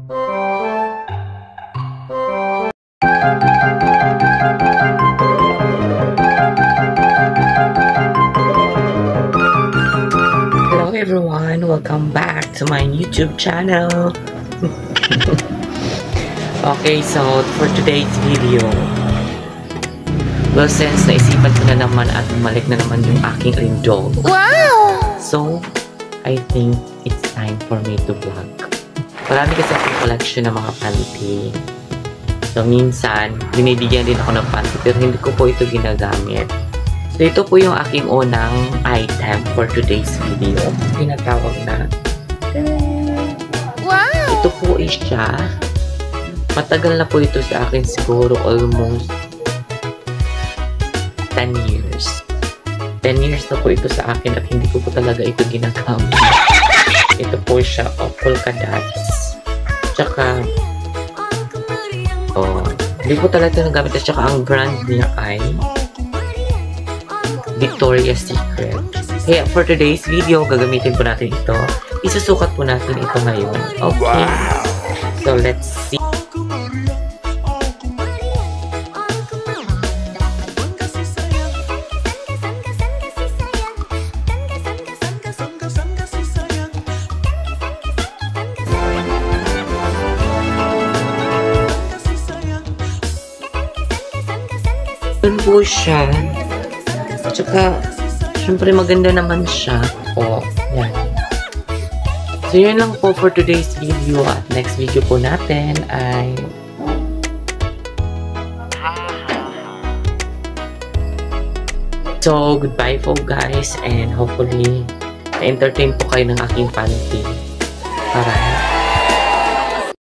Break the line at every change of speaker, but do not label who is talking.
Hello everyone, welcome back to my YouTube channel. Okay, so for today's video, well, since naisipan ko na naman at bumalik na naman yung aking lindol.
Wow!
So, I think it's time for me to vlog. Marami kasi akong collection ng mga panty. So, minsan, binibigyan din ako ng panty pero hindi ko po ito ginagamit. So, ito po yung aking unang item for today's video. Tinatawag na.
Wow!
Ito po is siya. Matagal na po ito sa akin, siguro almost 10 years. 10 years na po ito sa akin at hindi ko po talaga ito ginagamit. Ito po siya, polka dots. Tsaka, hindi ko talaga ito nagamit. At tsaka ang brand niya ay Victoria's Secret. Kaya for today's video, gagamitin po natin ito. Isusukat po natin ito ngayon. Okay. So, let's see. Yun po siya. At saka, syempre maganda naman siya. Yan. So, yun lang po for today's video. At next video po natin ay so, goodbye po guys. And hopefully, na-entertain po kayo ng aking panty. Para